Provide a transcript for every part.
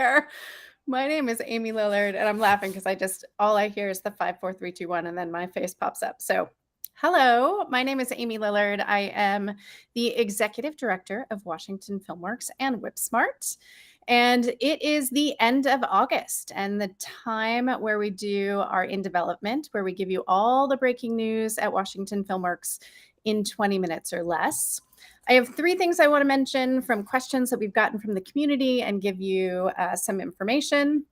there. My name is Amy Lillard, and I'm laughing because all I hear is the 5, 4, 3, 2, 1, and then my face pops up. So, hello, my name is Amy Lillard. I am the Executive Director of Washington Filmworks and WhipSmart. And it is the end of August and the time where we do our In Development, where we give you all the breaking news at Washington Filmworks in 20 minutes or less. I have 3 things I want to mention from questions that we've gotten from the community and give you some information.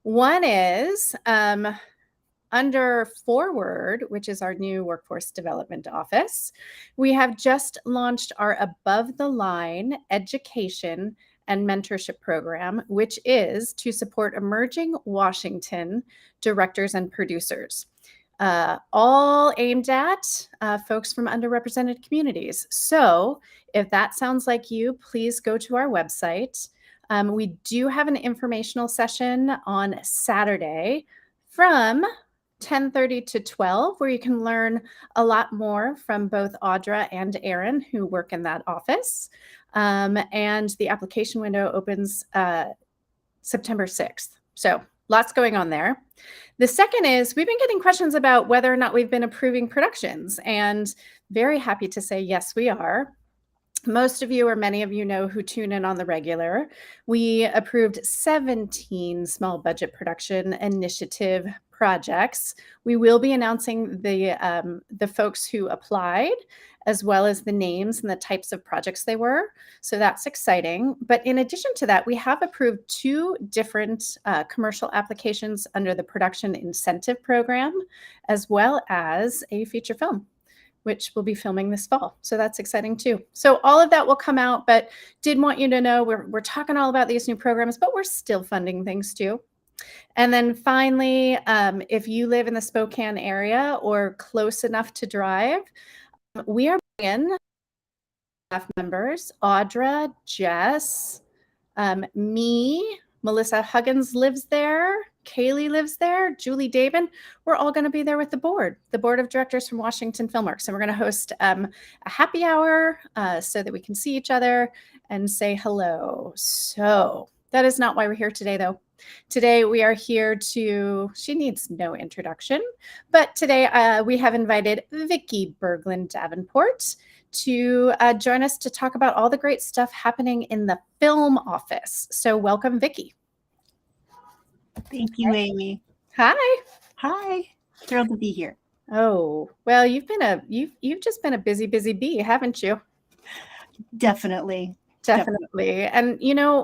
One is under Forward, which is our new workforce development office, we have just launched our above the line education and mentorship program, which is to support emerging Washington directors and producers. All aimed at folks from underrepresented communities. So if that sounds like you, please go to our website. We do have an informational session on Saturday from 10:30 to 12, where you can learn a lot more from both Audra and Aaron, who work in that office. And the application window opens September 6th. So lots going on there. The second is we've been getting questions about whether or not we've been approving productions, and very happy to say, yes, we are. Most of you, or many of you, know who tune in on the regular. We approved 17 small budget production initiative projects. We will be announcing the folks who applied, as well as the names and the types of projects they were. So that's exciting. But in addition to that, we have approved 2 different commercial applications under the Production Incentive Program, as well as a feature film, which we'll be filming this fall. So that's exciting too. So all of that will come out, but did want you to know we're talking all about these new programs, but we're still funding things too. And then finally, if you live in the Spokane area or close enough to drive, we are bringing staff members, Audra, Jess, me, Melissa Huggins lives there, Kaylee lives there, Julie Davin. We're all going to be there with the board of directors from Washington Filmworks. And we're going to host a happy hour so that we can see each other and say hello. So that is not why we're here today, though. Today we are here she needs no introduction, but today we have invited Vicky Berglund-Davenport to join us to talk about all the great stuff happening in the film office. So welcome, Vicky. Thank you, Amy. Hi. Hi. Thrilled to be here. Oh, well, you've just been a busy bee, haven't you? Definitely. And,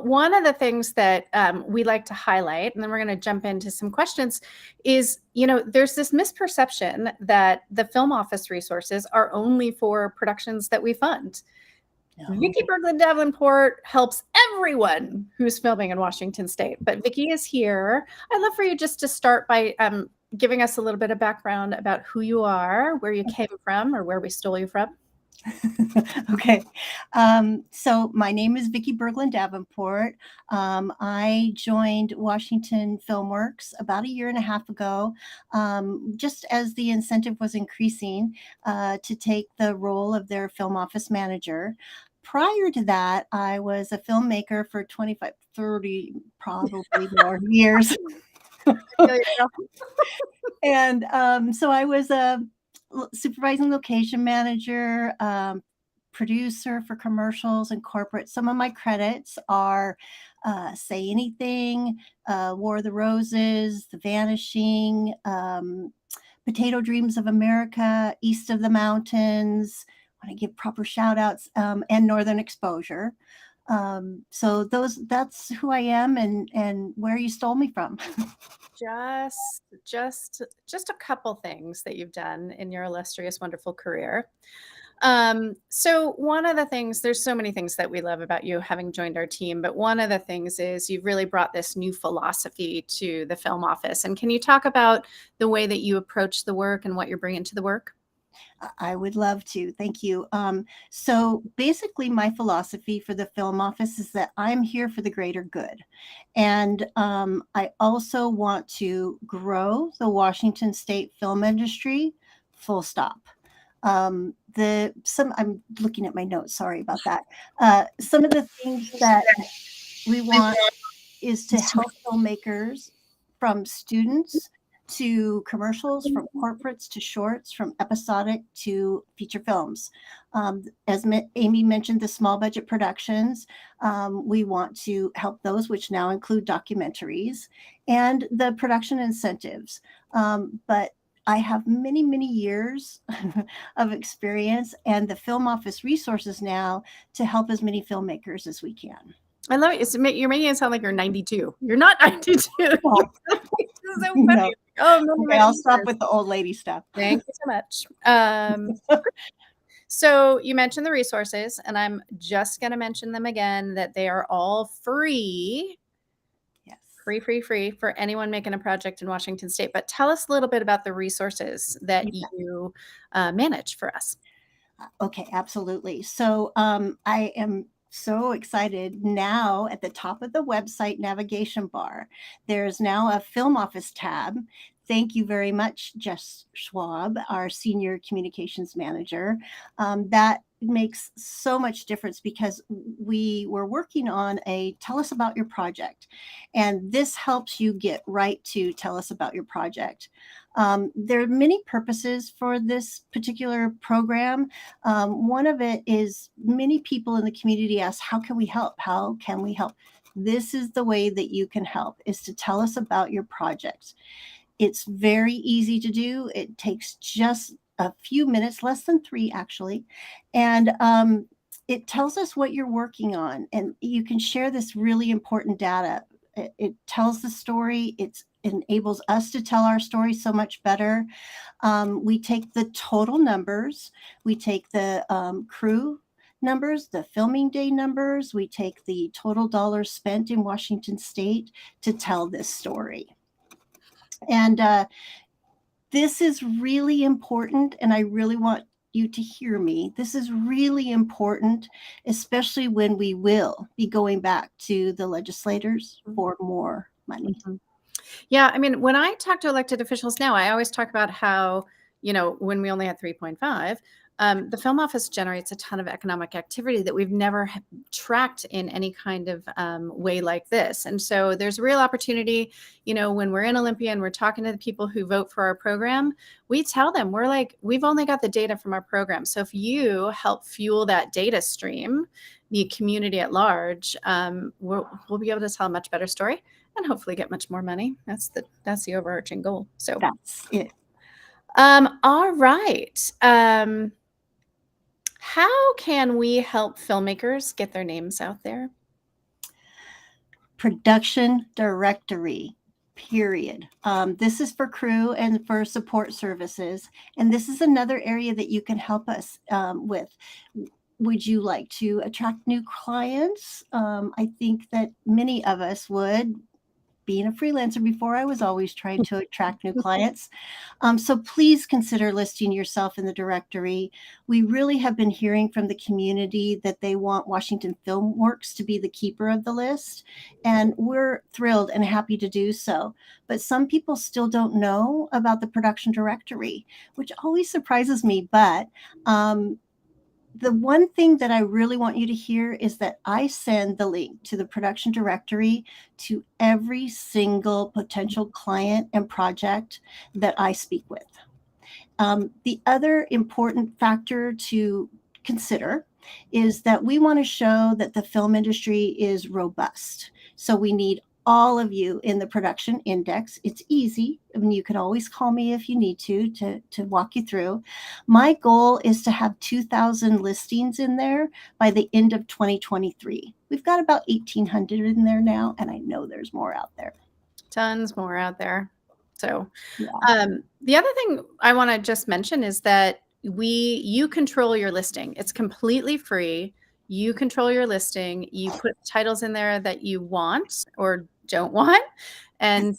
one of the things that we like to highlight, and then we're going to jump into some questions, is, there's this misperception that the film office resources are only for productions that we fund. No. Vicky Berglund-Davenport helps everyone who's filming in Washington State, but Vicky is here. I'd love for you just to start by giving us a little bit of background about who you are, where you came from, or where we stole you from. Okay. So my name is Vicky Berglund-Davenport. I joined Washington Filmworks about 1.5 years ago, just as the incentive was increasing to take the role of their film office manager. Prior to that, I was a filmmaker for 25, 30, probably more years. And so I was a supervising location manager, producer for commercials and corporate. Some of my credits are Say Anything, War of the Roses, The Vanishing, Potato Dreams of America, East of the Mountains. I want to give proper shout outs, and Northern Exposure. So that's who I am and where you stole me from. Just a couple things that you've done in your illustrious, wonderful career. So one of the things, there's so many things that we love about you having joined our team, but one of the things is you've really brought this new philosophy to the film office. And can you talk about the way that you approach the work and what you're bringing to the work? I would love to. Thank you. So basically my philosophy for the film office is that I'm here for the greater good. And I also want to grow the Washington State film industry, full stop. I'm looking at my notes. Sorry about that. Some of the things that we want is to help filmmakers, from students to commercials, from corporates to shorts, from episodic to feature films. As Amy mentioned, the small budget productions, we want to help those, which now include documentaries, and the production incentives. But I have many, many years of experience and the film office resources now to help as many filmmakers as we can. I love it. You're making it sound like you're 92. You're not 92. Oh. This is so funny. No. Oh, Okay, I'll stop with the old lady stuff. Thank you so much. So you mentioned the resources, and I'm just going to mention them again, that they are all free. Yes. Free for anyone making a project in Washington State. But tell us a little bit about the resources that you manage for us. Okay, absolutely. So I am so excited now. At the top of the website navigation bar, there's now a film office tab. Thank you very much, Jess Schwab, our senior communications manager. That makes so much difference because we were working on a tell us about your project, and this helps you get right to tell us about your project. There are many purposes for this particular program. One of it is many people in the community ask, how can we help? How can we help? This is the way that you can help, is to tell us about your project. It's very easy to do. It takes just a few minutes, less than 3 actually. And it tells us what you're working on, and you can share this really important data. It tells the story. It enables us to tell our story so much better. We take the total numbers. We take the crew numbers, the filming day numbers. We take the total dollars spent in Washington State to tell this story. And this is really important, and I really want you to hear me. This is really important, especially when we will be going back to the legislators for more money. Mm-hmm. Yeah, I mean, when I talk to elected officials now, I always talk about how, when we only had 3.5, the film office generates a ton of economic activity that we've never tracked in any kind of way like this. And so there's a real opportunity, when we're in Olympia and we're talking to the people who vote for our program, we tell them, we're like, we've only got the data from our program. So if you help fuel that data stream, the community at large, we'll be able to tell a much better story and hopefully get much more money. That's the overarching goal. So that's it. All right. How can we help filmmakers get their names out there? Production directory, period. This is for crew and for support services. And this is another area that you can help us with. Would you like to attract new clients? I think that many of us would. Being a freelancer before, I was always trying to attract new clients. So please consider listing yourself in the directory. We really have been hearing from the community that they want Washington Filmworks to be the keeper of the list, and we're thrilled and happy to do so. But some people still don't know about the production directory, which always surprises me. But the one thing that I really want you to hear is that I send the link to the production directory to every single potential client and project that I speak with. The other important factor to consider is that we want to show that the film industry is robust. So we need all of you in the production index. It's easy. I mean, you can always call me if you need to walk you through. My goal is to have 2,000 listings in there by the end of 2023. We've got about 1,800 in there now, and I know there's more out there. Tons more out there. So yeah. The other thing I want to just mention is that you control your listing. It's completely free. You control your listing. You put titles in there that you want or don't want. And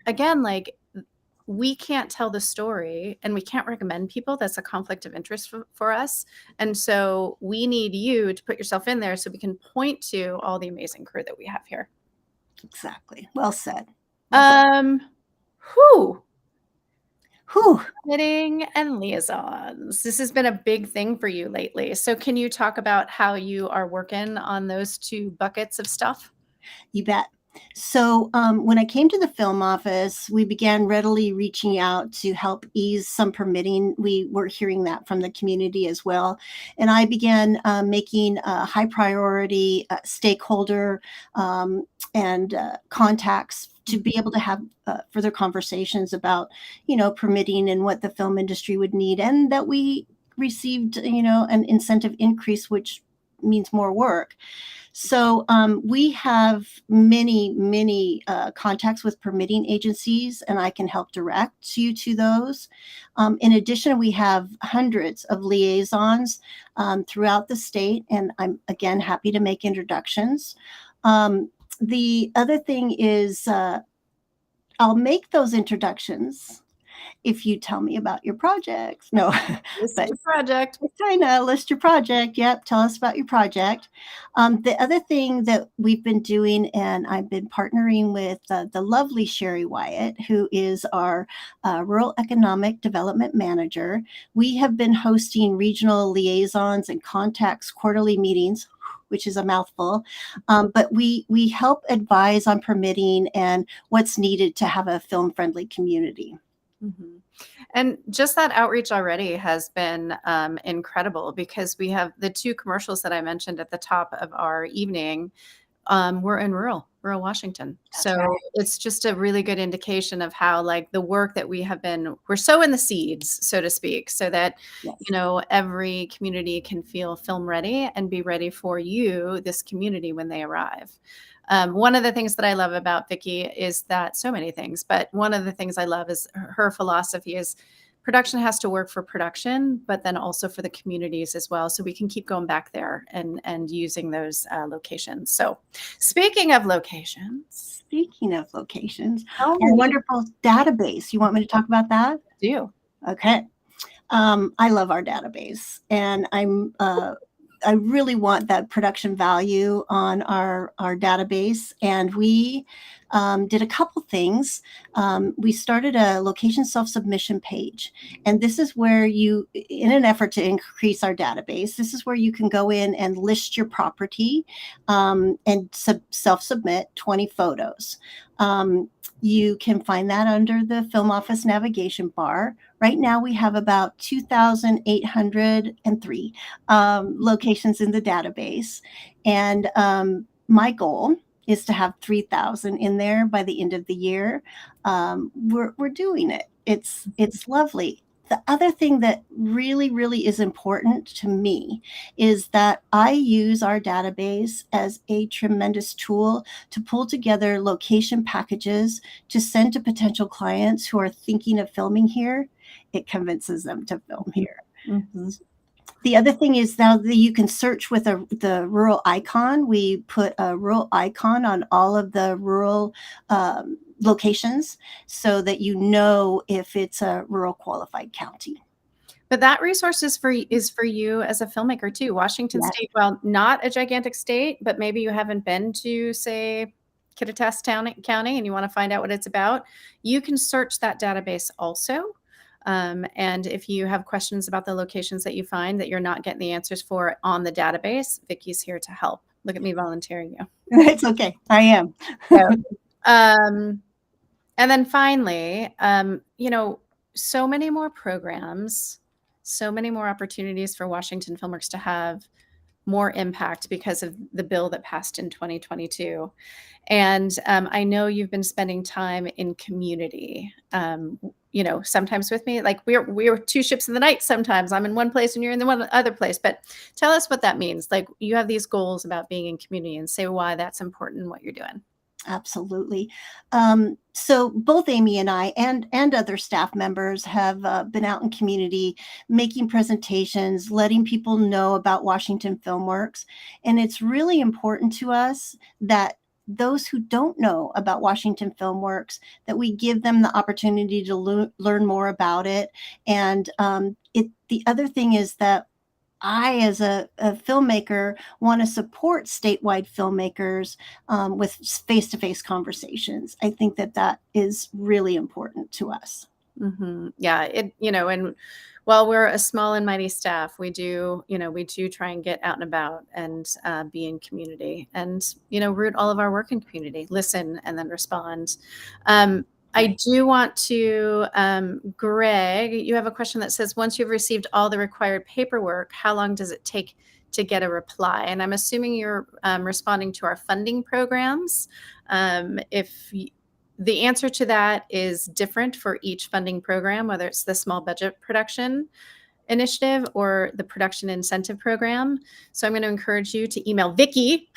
again, like, we can't tell the story and we can't recommend people. That's a conflict of interest for us. And so we need you to put yourself in there so we can point to all the amazing crew that we have here. Exactly. Well said. Marketing and liaisons. This has been a big thing for you lately. So can you talk about how you are working on those 2 buckets of stuff? You bet. So when I came to the film office, we began readily reaching out to help ease some permitting. We were hearing that from the community as well. And I began making high priority stakeholder and contacts to be able to have further conversations about, permitting and what the film industry would need, and that we received, an incentive increase, which means more work. So we have many contacts with permitting agencies, and I can help direct you to those. In addition, we have hundreds of liaisons throughout the state, and I'm again happy to make introductions. The other thing is I'll make those introductions if you tell me about your projects. No, List but your project. kind of list your project. Yep. Tell us about your project. The other thing that we've been doing, and I've been partnering with the lovely Sherry Wyatt, who is our Rural Economic Development Manager. We have been hosting regional liaisons and contacts quarterly meetings, which is a mouthful. But we help advise on permitting and what's needed to have a film-friendly community. Mm-hmm. And just that outreach already has been incredible, because we have the two commercials that I mentioned at the top of our evening. We're in rural Washington. That's So right. it's just a really good indication of how, like, the work that we're sowing the seeds, so to speak, so that, Yes. every community can feel film ready and be ready for this community, when they arrive. One of the things that I love about Vicky is that, so many things, but one of the things I love is her philosophy is production has to work for production, but then also for the communities as well. So we can keep going back there and using those locations. So speaking of locations. Speaking of locations, Tell our me. wonderful database. You want me to talk about that? Do. Okay. I love our database, and I really want that production value on our database. And we did a couple things. We started a location self-submission page, and this is where you, in an effort to increase our database, this is where you can go in and list your property and self-submit 20 photos. You can find that under the Film Office navigation bar. Right now, we have about 2,803 locations in the database. And my goal is to have 3,000 in there by the end of the year. We're doing it. It's lovely. The other thing that really is important to me is that I use our database as a tremendous tool to pull together location packages to send to potential clients who are thinking of filming here. It convinces them to film here. Mm-hmm. The other thing is now that you can search with the rural icon. We put a rural icon on all of the rural locations so that you know if it's a rural qualified county. But that resource is for you as a filmmaker too. Washington Yes. State, while not a gigantic state, but maybe you haven't been to, say, Kittitas County, and you want to find out what it's about, you can search that database also. And if you have questions about the locations that you find that you're not getting the answers for on the database, Vicky's here to help. Look at me volunteering you. It's okay. I am. And then finally, so many more programs, so many more opportunities for Washington Filmworks to have more impact because of the bill that passed in 2022. And I know you've been spending time in community, sometimes with me. Like we're two ships in the night sometimes. I'm in one place and you're in the one other place. But tell us what that means. Like, you have these goals about being in community, and say why that's important in what you're doing. Absolutely. So both Amy and I and other staff members have been out in community making presentations, letting people know about Washington Filmworks. And it's really important to us that those who don't know about Washington Filmworks, that we give them the opportunity to learn more about it. And the other thing is that I, as a filmmaker, want to support statewide filmmakers with face-to-face conversations. I think that is really important to us. Mm-hmm. Yeah, and Well, we're a small and mighty staff. We do try and get out and about and be in community and, root all of our work in community, listen and then respond. I do want to, Greg, you have a question that says, once you've received all the required paperwork, how long does it take to get a reply? And I'm assuming you're responding to our funding programs. The answer to that is different for each funding program, whether it's the small budget production initiative or the production incentive program. So I'm going to encourage you to email Vicky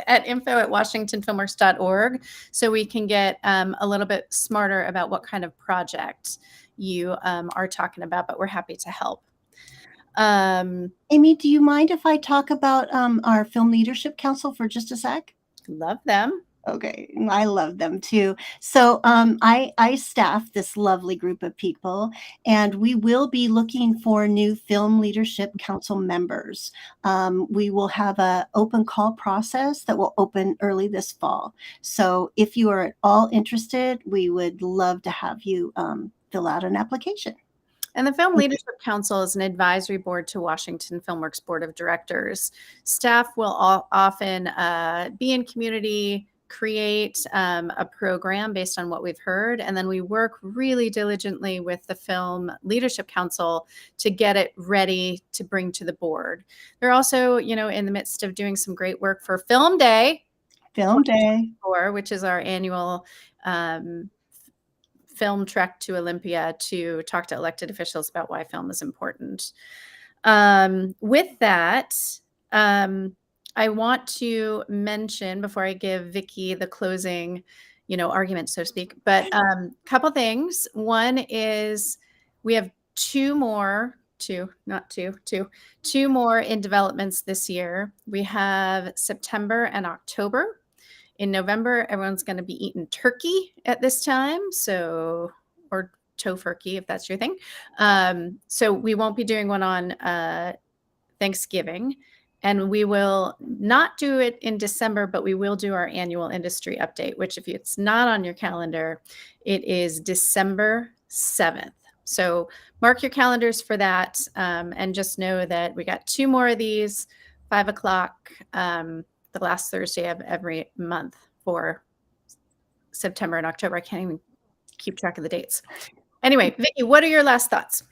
at info@washingtonfilmworks.org so we can get a little bit smarter about what kind of project you are talking about, but we're happy to help. Amy, do you mind if I talk about our Film Leadership Council for just a sec? Love them. Okay, I love them too. So I staff this lovely group of people, and we will be looking for new Film Leadership Council members. We will have an open call process that will open early this fall. So if you are at all interested, we would love to have you fill out an application. And the Film Leadership Council is an advisory board to Washington Filmworks Board of Directors. Staff will often be in community, create a program based on what we've heard, and then we work really diligently with the Film Leadership Council to get it ready to bring to the board. They're also, in the midst of doing some great work for Film Day. Film Day. Which is our annual film trek to Olympia to talk to elected officials about why film is important. With that, I want to mention, before I give Vicky the closing, argument, so to speak, but a couple things. One is we have two more in developments this year. We have September and October. In November, everyone's going to be eating turkey at this time, or tofurkey, if that's your thing. So we won't be doing one on Thanksgiving, and we will not do it in December, but we will do our annual industry update, which if it's not on your calendar, it is December 7th. So mark your calendars for that, and just know that we got two more of these, 5 o'clock, the last Thursday of every month for September and October. I can't even keep track of the dates. Anyway, Vicky, what are your last thoughts?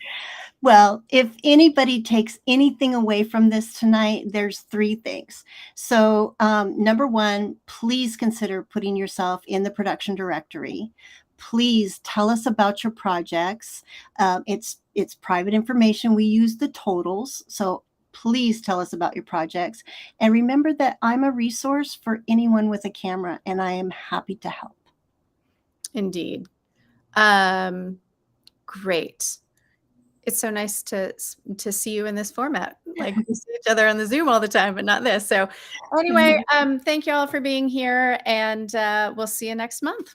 Well, if anybody takes anything away from this tonight, there's 3 things. So number 1, please consider putting yourself in the production directory. Please tell us about your projects. It's private information. We use the totals. So please tell us about your projects. And remember that I'm a resource for anyone with a camera, and I am happy to help. Indeed. Great. It's so nice to see you in this format. Like we see each other on the Zoom all the time, but not this. So anyway, thank you all for being here, and we'll see you next month.